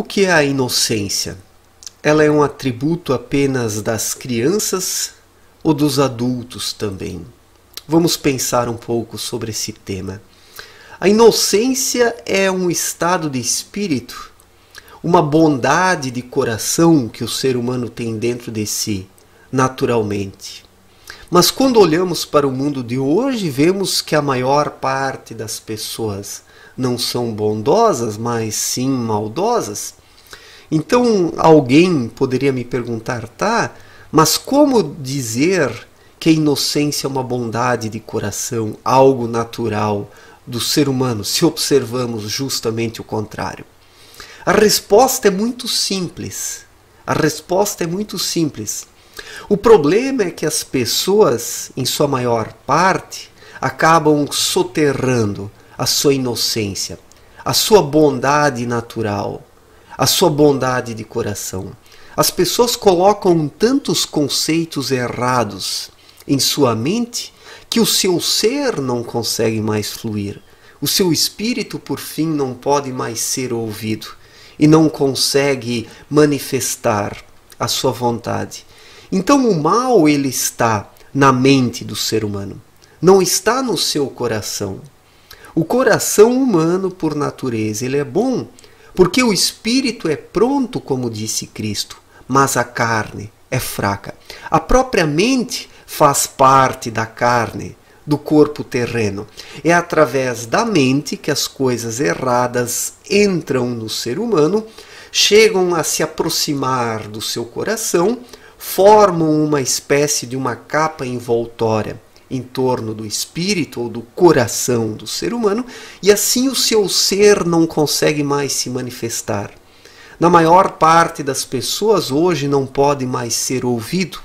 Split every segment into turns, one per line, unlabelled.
O que é a inocência? Ela é um atributo apenas das crianças ou dos adultos também? Vamos pensar um pouco sobre esse tema. A inocência é um estado de espírito, uma bondade de coração que o ser humano tem dentro de si, naturalmente. Mas quando olhamos para o mundo de hoje, vemos que a maior parte das pessoas não são bondosas, mas sim maldosas. Então alguém poderia me perguntar, tá, mas como dizer que a inocência é uma bondade de coração, algo natural do ser humano, se observamos justamente o contrário? A resposta é muito simples. A resposta é muito simples. O problema é que as pessoas, em sua maior parte, acabam soterrando a sua inocência, a sua bondade natural, a sua bondade de coração. As pessoas colocam tantos conceitos errados em sua mente que o seu ser não consegue mais fluir. O seu espírito, por fim, não pode mais ser ouvido e não consegue manifestar a sua vontade. Então o mal ele está na mente do ser humano, não está no seu coração. O coração humano, por natureza, ele é bom, porque o espírito é pronto, como disse Cristo, mas a carne é fraca. A própria mente faz parte da carne, do corpo terreno. É através da mente que as coisas erradas entram no ser humano, chegam a se aproximar do seu coração, formam uma espécie de uma capa envoltória em torno do espírito ou do coração do ser humano, e assim o seu ser não consegue mais se manifestar. Na maior parte das pessoas hoje não pode mais ser ouvido,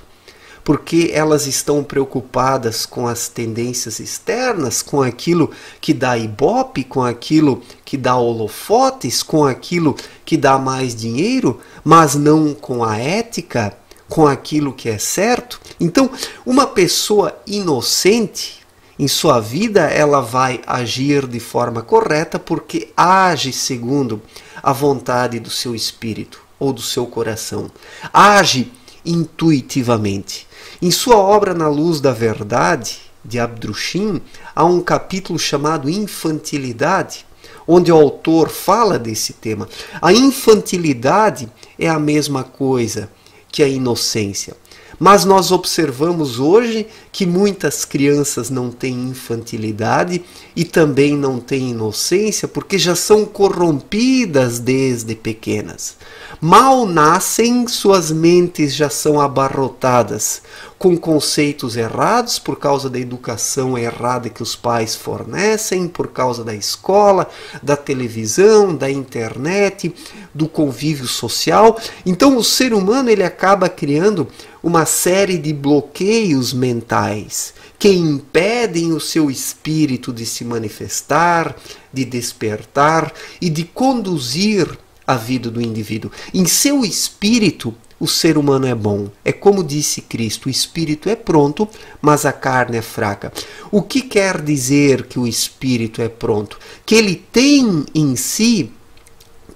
porque elas estão preocupadas com as tendências externas, com aquilo que dá ibope, com aquilo que dá holofotes, com aquilo que dá mais dinheiro, mas não com a ética, com aquilo que é certo. Então, uma pessoa inocente, em sua vida, ela vai agir de forma correta porque age segundo a vontade do seu espírito ou do seu coração. Age intuitivamente. Em sua obra Na Luz da Verdade, de Abdrushim, há um capítulo chamado Infantilidade, onde o autor fala desse tema. A infantilidade é a mesma coisa que a inocência. Mas nós observamos hoje que muitas crianças não têm infantilidade e também não têm inocência porque já são corrompidas desde pequenas. Mal nascem, suas mentes já são abarrotadas com conceitos errados por causa da educação errada que os pais fornecem, por causa da escola, da televisão, da internet, do convívio social. Então o ser humano ele acaba criando uma série de bloqueios mentais que impedem o seu espírito de se manifestar, de despertar e de conduzir a vida do indivíduo. Em seu espírito, o ser humano é bom. É como disse Cristo, o espírito é pronto, mas a carne é fraca. O que quer dizer que o espírito é pronto? Que ele tem em si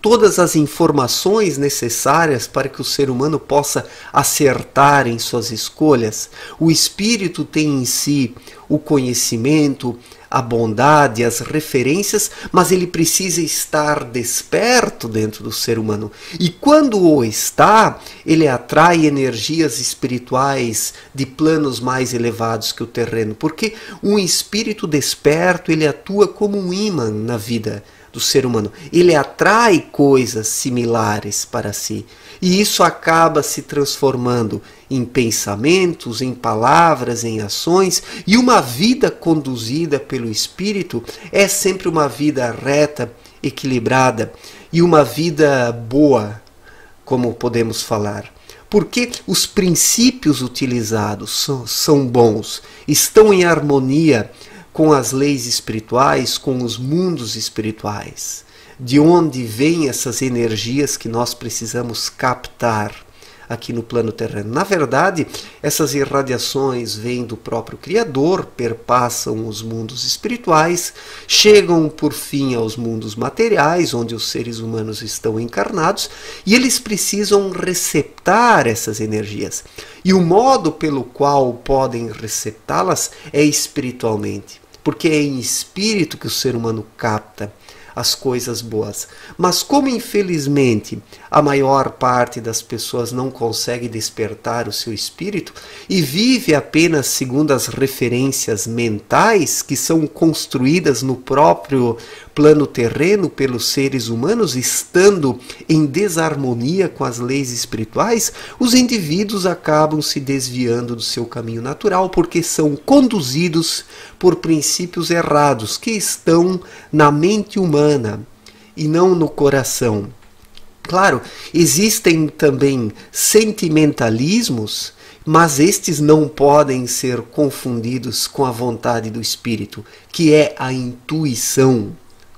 todas as informações necessárias para que o ser humano possa acertar em suas escolhas. O espírito tem em si o conhecimento, a bondade, as referências, mas ele precisa estar desperto dentro do ser humano. E quando o está, ele atrai energias espirituais de planos mais elevados que o terreno, porque um espírito desperto, ele atua como um ímã na vida do ser humano. Ele atrai coisas similares para si. E isso acaba se transformando em pensamentos, em palavras, em ações. E uma vida conduzida pelo Espírito é sempre uma vida reta, equilibrada e uma vida boa, como podemos falar. Porque os princípios utilizados são bons, estão em harmonia com as leis espirituais, com os mundos espirituais. De onde vêm essas energias que nós precisamos captar aqui no plano terreno. Na verdade, essas irradiações vêm do próprio Criador, perpassam os mundos espirituais, chegam por fim aos mundos materiais, onde os seres humanos estão encarnados, e eles precisam receptar essas energias. E o modo pelo qual podem receptá-las é espiritualmente, porque é em espírito que o ser humano capta as coisas boas. Mas como infelizmente a maior parte das pessoas não consegue despertar o seu espírito e vive apenas segundo as referências mentais que são construídas no próprio plano terreno pelos seres humanos, estando em desarmonia com as leis espirituais, os indivíduos acabam se desviando do seu caminho natural porque são conduzidos por princípios errados que estão na mente humana e não no coração. Claro, existem também sentimentalismos, mas estes não podem ser confundidos com a vontade do espírito, que é a intuição,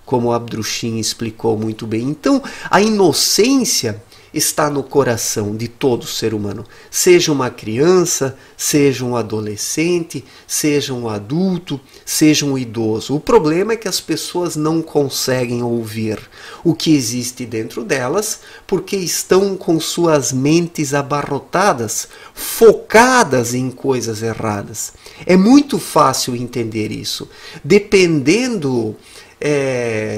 como Abdruchin explicou muito bem. Então, a inocência está no coração de todo ser humano, seja uma criança, seja um adolescente, seja um adulto, seja um idoso. O problema é que as pessoas não conseguem ouvir o que existe dentro delas, porque estão com suas mentes abarrotadas, focadas em coisas erradas. É muito fácil entender isso. Dependendo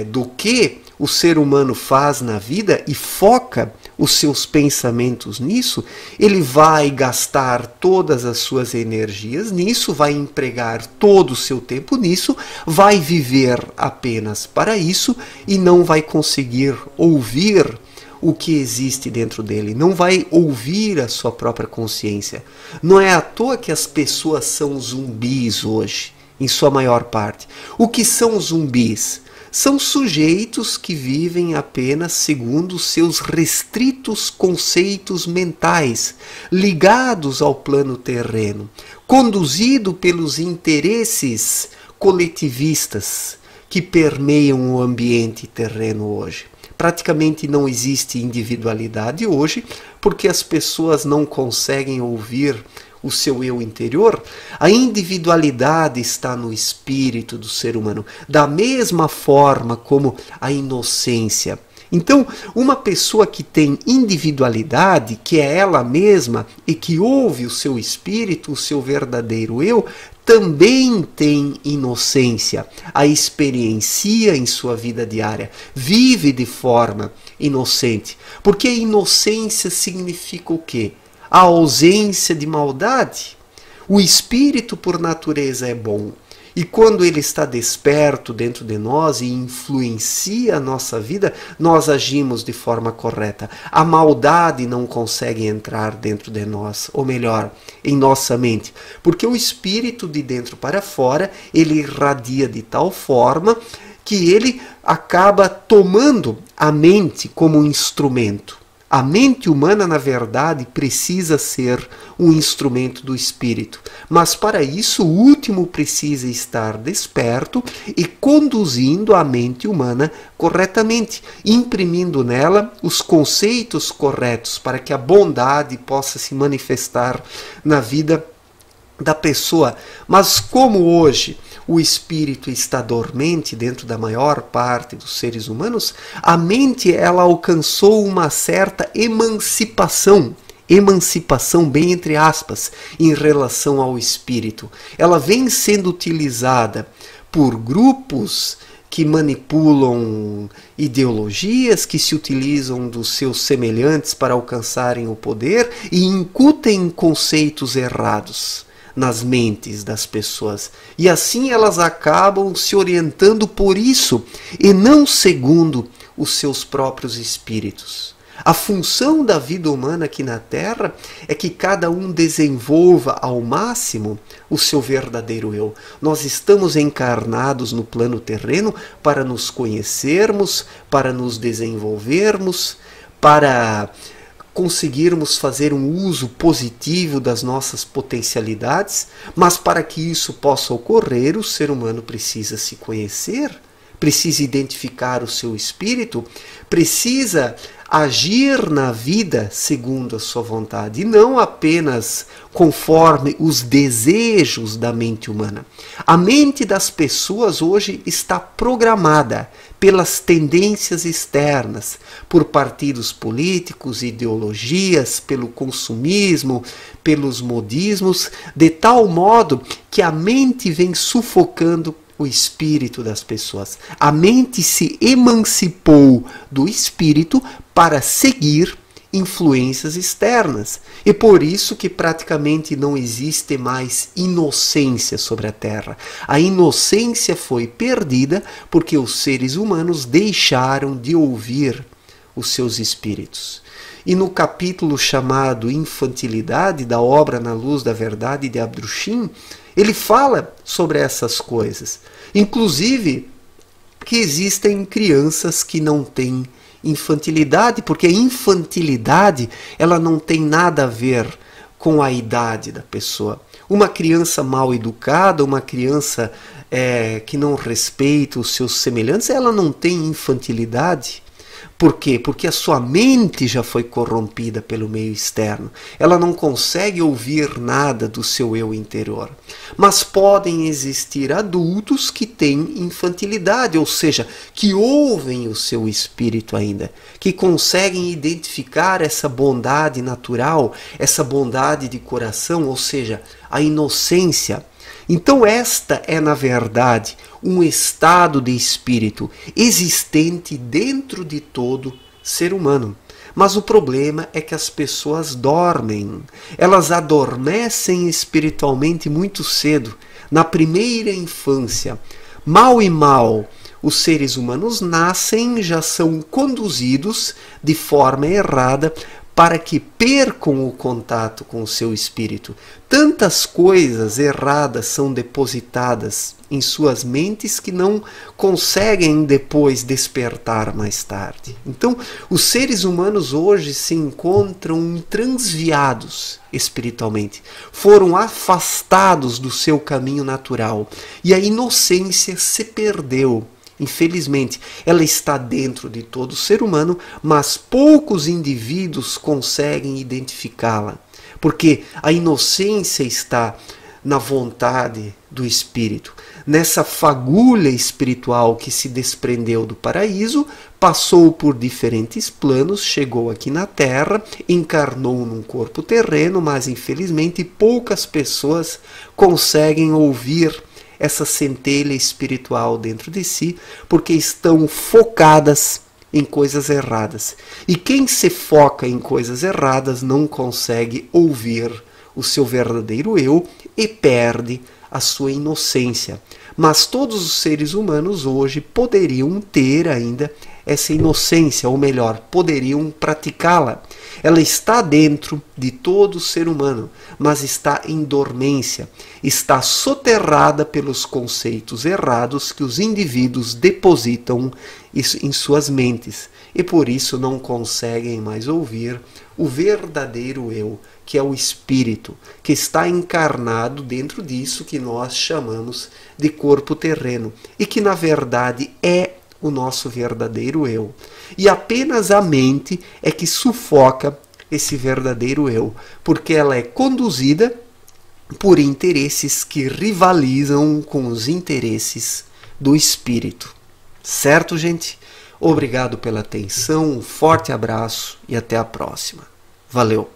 do que o ser humano faz na vida e foca os seus pensamentos nisso, ele vai gastar todas as suas energias nisso, vai empregar todo o seu tempo nisso, vai viver apenas para isso e não vai conseguir ouvir o que existe dentro dele, não vai ouvir a sua própria consciência. Não é à toa que as pessoas são zumbis hoje, em sua maior parte. O que são zumbis? São sujeitos que vivem apenas segundo seus restritos conceitos mentais, ligados ao plano terreno, conduzido pelos interesses coletivistas que permeiam o ambiente terreno hoje. Praticamente não existe individualidade hoje, porque as pessoas não conseguem ouvir o seu eu interior. A individualidade está no espírito do ser humano, da mesma forma como a inocência. Então, uma pessoa que tem individualidade, que é ela mesma e que ouve o seu espírito, o seu verdadeiro eu, também tem inocência, a experiencia em sua vida diária, vive de forma inocente. Porque inocência significa o quê? A ausência de maldade. O espírito por natureza é bom. E quando ele está desperto dentro de nós e influencia a nossa vida, nós agimos de forma correta. A maldade não consegue entrar dentro de nós, ou melhor, em nossa mente. Porque o espírito de dentro para fora, ele irradia de tal forma que ele acaba tomando a mente como um instrumento. A mente humana, na verdade, precisa ser um instrumento do espírito. Mas para isso, o último precisa estar desperto e conduzindo a mente humana corretamente, imprimindo nela os conceitos corretos para que a bondade possa se manifestar na vida da pessoa. Mas como hoje o espírito está dormente dentro da maior parte dos seres humanos, a mente ela alcançou uma certa emancipação bem entre aspas, em relação ao espírito. Ela vem sendo utilizada por grupos que manipulam ideologias, que se utilizam dos seus semelhantes para alcançarem o poder e incutem conceitos errados nas mentes das pessoas. E assim elas acabam se orientando por isso e não segundo os seus próprios espíritos. A função da vida humana aqui na Terra é que cada um desenvolva ao máximo o seu verdadeiro eu. Nós estamos encarnados no plano terreno para nos conhecermos, para nos desenvolvermos, para conseguirmos fazer um uso positivo das nossas potencialidades, mas para que isso possa ocorrer, o ser humano precisa se conhecer, precisa identificar o seu espírito, precisa agir na vida segundo a sua vontade, e não apenas conforme os desejos da mente humana. A mente das pessoas hoje está programada pelas tendências externas, por partidos políticos, ideologias, pelo consumismo, pelos modismos, de tal modo que a mente vem sufocando o espírito das pessoas. A mente se emancipou do espírito para seguir influências externas. E por isso que praticamente não existe mais inocência sobre a Terra. A inocência foi perdida porque os seres humanos deixaram de ouvir os seus espíritos. E no capítulo chamado Infantilidade, da obra Na Luz da Verdade de Abdrushim, ele fala sobre essas coisas. Inclusive, que existem crianças que não têm infantilidade, porque a infantilidade ela não tem nada a ver com a idade da pessoa. Uma criança mal educada, uma criança que não respeita os seus semelhantes, ela não tem infantilidade. Por quê? Porque a sua mente já foi corrompida pelo meio externo. Ela não consegue ouvir nada do seu eu interior. Mas podem existir adultos que têm infantilidade, ou seja, que ouvem o seu espírito ainda, que conseguem identificar essa bondade natural, essa bondade de coração, ou seja, a inocência. Então esta é, na verdade, um estado de espírito existente dentro de todo ser humano. Mas o problema é que as pessoas dormem. Elas adormecem espiritualmente muito cedo, na primeira infância. Mal e mal, os seres humanos nascem, já são conduzidos de forma errada para que percam o contato com o seu espírito. Tantas coisas erradas são depositadas em suas mentes que não conseguem depois despertar mais tarde. Então, os seres humanos hoje se encontram transviados espiritualmente, foram afastados do seu caminho natural e a inocência se perdeu. Infelizmente, ela está dentro de todo ser humano, mas poucos indivíduos conseguem identificá-la, porque a inocência está na vontade do espírito. Nessa fagulha espiritual que se desprendeu do paraíso, passou por diferentes planos, chegou aqui na Terra, encarnou num corpo terreno, mas infelizmente poucas pessoas conseguem ouvir essa centelha espiritual dentro de si, porque estão focadas em coisas erradas. E quem se foca em coisas erradas não consegue ouvir o seu verdadeiro eu e perde a sua inocência. Mas todos os seres humanos hoje poderiam ter ainda essa inocência, ou melhor, poderiam praticá-la. Ela está dentro de todo ser humano, mas está em dormência, está soterrada pelos conceitos errados que os indivíduos depositam em suas mentes, e por isso não conseguem mais ouvir o verdadeiro eu, que é o espírito, que está encarnado dentro disso que nós chamamos de corpo terreno, e que na verdade é o nosso verdadeiro eu. E apenas a mente é que sufoca esse verdadeiro eu, porque ela é conduzida por interesses que rivalizam com os interesses do espírito. Certo, gente? Obrigado pela atenção, um forte abraço e até a próxima. Valeu!